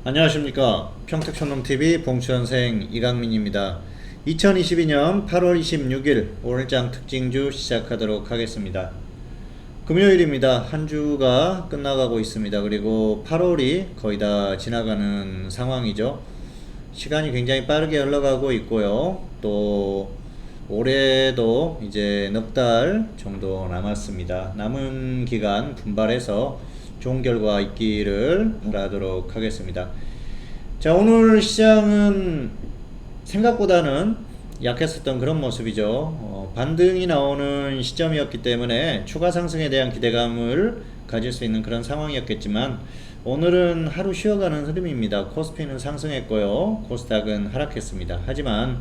안녕하십니까. 평택촌놈TV 봉추현생 이강민입니다. 2022년 8월 26일 오늘장 특징주 시작하도록 하겠습니다. 금요일입니다. 한 주가 끝나가고 있습니다. 그리고 8월이 거의 다 지나가는 상황이죠. 시간이 굉장히 빠르게 흘러가고 있고요. 또 올해도 이제 넉 달 정도 남았습니다. 남은 기간 분발해서 좋은 결과 있기를 바라도록 하겠습니다. 자, 오늘 시장은 생각보다는 약했었던 그런 모습이죠. 반등이 나오는 시점이었기 때문에 추가 상승에 대한 기대감을 가질 수 있는 그런 상황이었겠지만 오늘은 하루 쉬어가는 흐름입니다. 코스피는 상승했고요. 코스닥은 하락했습니다. 하지만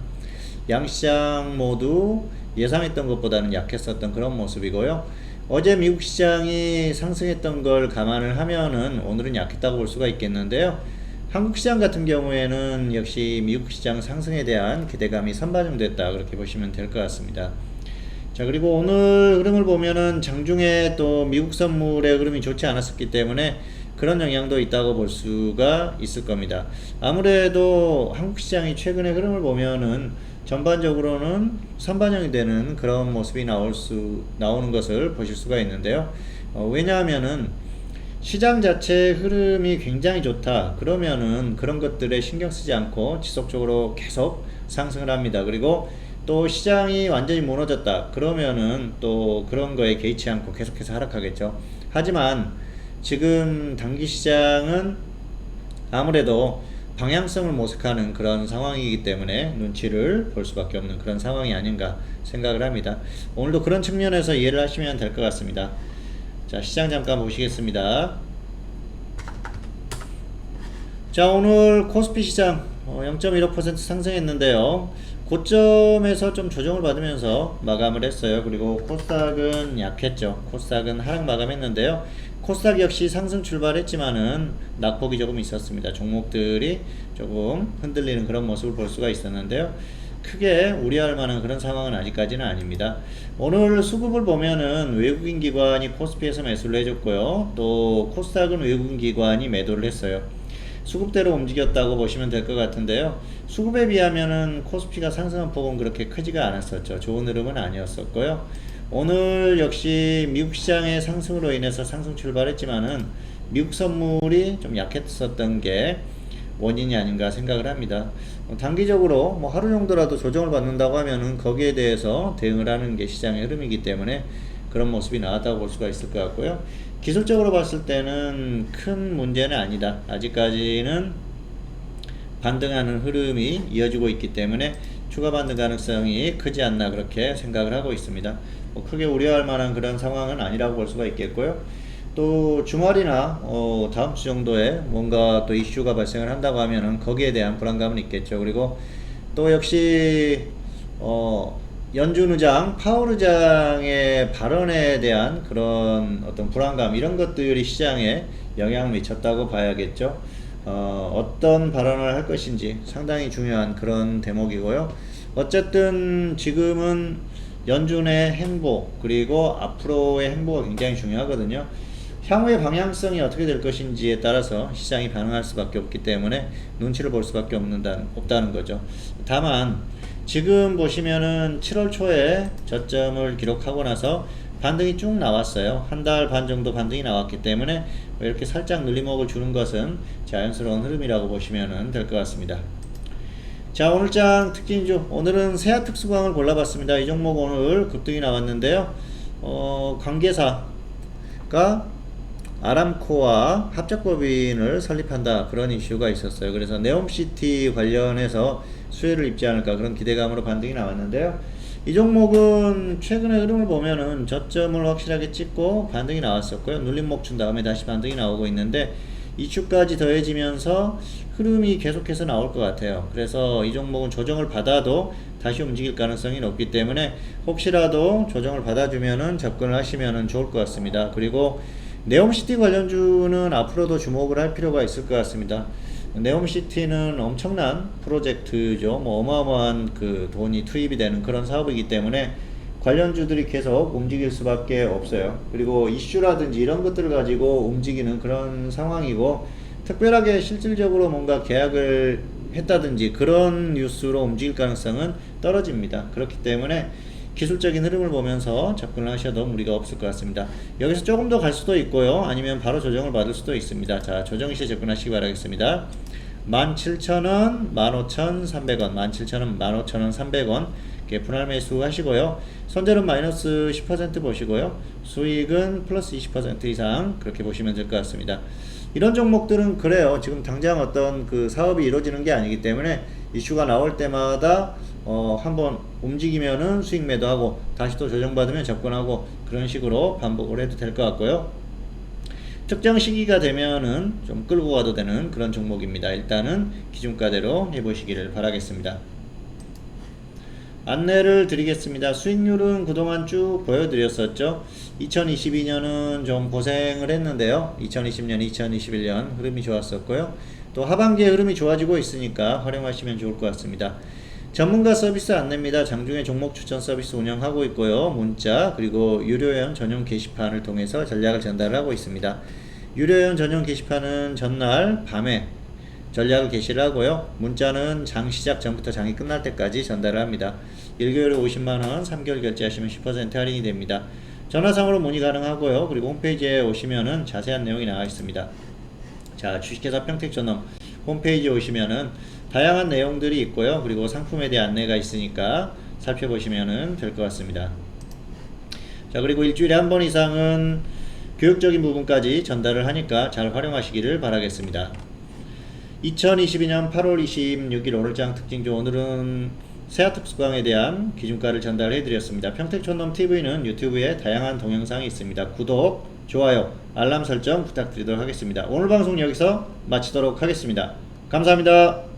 양시장 모두 예상했던 것보다는 약했었던 그런 모습이고요. 어제 미국 시장이 상승했던 걸 감안을 하면은 오늘은 약했다고 볼 수가 있겠는데요. 한국 시장 같은 경우에는 역시 미국 시장 상승에 대한 기대감이 선반영됐다, 그렇게 보시면 될 것 같습니다. 자, 그리고 오늘 흐름을 보면은 장중에 또 미국 선물의 흐름이 좋지 않았었기 때문에 그런 영향도 있다고 볼 수가 있을 겁니다. 아무래도 한국 시장이 최근의 흐름을 보면은 전반적으로는 선반영이 되는 그런 모습이 나오는 것을 보실 수가 있는데요. 왜냐하면은 시장 자체의 흐름이 굉장히 좋다 그러면은 그런 것들에 신경 쓰지 않고 지속적으로 계속 상승을 합니다. 그리고 또 시장이 완전히 무너졌다 그러면은 또 그런 거에 개의치 않고 계속해서 하락하겠죠. 하지만 지금 단기 시장은 아무래도 방향성을 모색하는 그런 상황이기 때문에 눈치를 볼 수밖에 없는 그런 상황이 아닌가 생각을 합니다. 오늘도 그런 측면에서 이해를 하시면 될 것 같습니다. 자, 시장 잠깐 보시겠습니다. 자, 오늘 코스피 시장 0.15% 상승했는데요. 고점에서 좀 조정을 받으면서 마감을 했어요. 그리고 코스닥은 약했죠. 코스닥은 하락 마감했는데요. 코스닥 역시 상승 출발했지만은 낙폭이 조금 있었습니다. 종목들이 조금 흔들리는 그런 모습을 볼 수가 있었는데요. 크게 우려할 만한 그런 상황은 아직까지는 아닙니다. 오늘 수급을 보면은 외국인 기관이 코스피에서 매수를 해줬고요. 또 코스닥은 외국인 기관이 매도를 했어요. 수급대로 움직였다고 보시면 될 것 같은데요. 수급에 비하면은 코스피가 상승한 폭은 그렇게 크지가 않았었죠. 좋은 흐름은 아니었었고요. 오늘 역시 미국 시장의 상승으로 인해서 상승 출발했지만은 미국 선물이 좀 약했었던 게 원인이 아닌가 생각을 합니다. 단기적으로 뭐 하루 정도라도 조정을 받는다고 하면은 거기에 대해서 대응을 하는 게 시장의 흐름이기 때문에 그런 모습이 나왔다고 볼 수가 있을 것 같고요. 기술적으로 봤을 때는 큰 문제는 아니다. 아직까지는 반등하는 흐름이 이어지고 있기 때문에 추가 반등 가능성이 크지 않나 그렇게 생각을 하고 있습니다. 뭐 크게 우려할 만한 그런 상황은 아니라고 볼 수가 있겠고요. 또 주말이나 다음 주 정도에 뭔가 또 이슈가 발생을 한다고 하면은 거기에 대한 불안감은 있겠죠. 그리고 또 역시 연준 의장, 파월 의장의 발언에 대한 그런 어떤 불안감, 이런 것들이 시장에 영향을 미쳤다고 봐야겠죠. 어떤 발언을 할 것인지 상당히 중요한 그런 대목이고요. 어쨌든 지금은 연준의 행보, 그리고 앞으로의 행보가 굉장히 중요하거든요. 향후의 방향성이 어떻게 될 것인지에 따라서 시장이 반응할 수밖에 없기 때문에 눈치를 볼 수밖에 없다는 거죠. 다만 지금 보시면은 7월 초에 저점을 기록하고 나서 반등이 쭉 나왔어요. 한 달 반 정도 반등이 나왔기 때문에 이렇게 살짝 눌림목을 주는 것은 자연스러운 흐름이라고 보시면 될 것 같습니다. 자, 오늘장 특징주, 오늘은 세아 특수광을 골라봤습니다. 이 종목 오늘 급등이 나왔는데요. 관계사가 아람코와 합작법인을 설립한다, 그런 이슈가 있었어요. 그래서 네옴시티 관련해서 수혜를 입지 않을까 그런 기대감으로 반등이 나왔는데요. 이 종목은 최근의 흐름을 보면은 저점을 확실하게 찍고 반등이 나왔었고요. 눌림목 준 다음에 다시 반등이 나오고 있는데 이슈까지 더해지면서 흐름이 계속해서 나올 것 같아요. 그래서 이 종목은 조정을 받아도 다시 움직일 가능성이 높기 때문에 혹시라도 조정을 받아주면은 접근을 하시면은 좋을 것 같습니다. 그리고 네옴시티 관련주는 앞으로도 주목을 할 필요가 있을 것 같습니다. 네옴시티는 엄청난 프로젝트죠. 뭐 어마어마한 그 돈이 투입이 되는 그런 사업이기 때문에 관련주들이 계속 움직일 수밖에 없어요. 그리고 이슈라든지 이런 것들을 가지고 움직이는 그런 상황이고, 특별하게 실질적으로 뭔가 계약을 했다든지 그런 뉴스로 움직일 가능성은 떨어집니다. 그렇기 때문에 기술적인 흐름을 보면서 접근을 하셔도 무리가 없을 것 같습니다. 여기서 조금 더 갈 수도 있고요. 아니면 바로 조정을 받을 수도 있습니다. 자, 조정 시에 접근하시기 바라겠습니다. 17,000원, 15,300원, 17,000원, 15,000원, 300원 이렇게 분할 매수 하시고요. 손절은 마이너스 10% 보시고요. 수익은 플러스 20% 이상 그렇게 보시면 될 것 같습니다. 이런 종목들은 그래요. 지금 당장 어떤 그 사업이 이루어지는 게 아니기 때문에 이슈가 나올 때마다 한번 움직이면은 수익 매도하고 다시 또 조정받으면 접근하고 그런 식으로 반복을 해도 될 것 같고요. 특정 시기가 되면은 좀 끌고 가도 되는 그런 종목입니다. 일단은 기준가대로 해보시기를 바라겠습니다. 안내를 드리겠습니다. 수익률은 그동안 쭉 보여드렸었죠. 2022년은 좀 고생을 했는데요. 2020년, 2021년 흐름이 좋았었고요. 또 하반기에 흐름이 좋아지고 있으니까 활용하시면 좋을 것 같습니다. 전문가 서비스 안내입니다. 장중에 종목 추천 서비스 운영하고 있고요. 문자 그리고 유료회원 전용 게시판을 통해서 전략을 전달하고 있습니다. 유료회원 전용 게시판은 전날 밤에 전략을 게시를 하고요. 문자는 장 시작 전부터 장이 끝날 때까지 전달을 합니다. 1개월에 50만원, 3개월 결제하시면 10% 할인이 됩니다. 전화상으로 문의 가능하고요. 그리고 홈페이지에 오시면은 자세한 내용이 나와 있습니다. 자, 주식회사 평택전업 홈페이지에 오시면은 다양한 내용들이 있고요. 그리고 상품에 대한 안내가 있으니까 살펴보시면은 될 것 같습니다. 자, 그리고 일주일에 한 번 이상은 교육적인 부분까지 전달을 하니까 잘 활용하시기를 바라겠습니다. 2022년 8월 26일 오늘장 특징주 오늘은 세아특수강에 대한 기준가를 전달해 드렸습니다. 평택촌놈TV는 유튜브에 다양한 동영상이 있습니다. 구독, 좋아요, 알람 설정 부탁드리도록 하겠습니다. 오늘 방송 여기서 마치도록 하겠습니다. 감사합니다.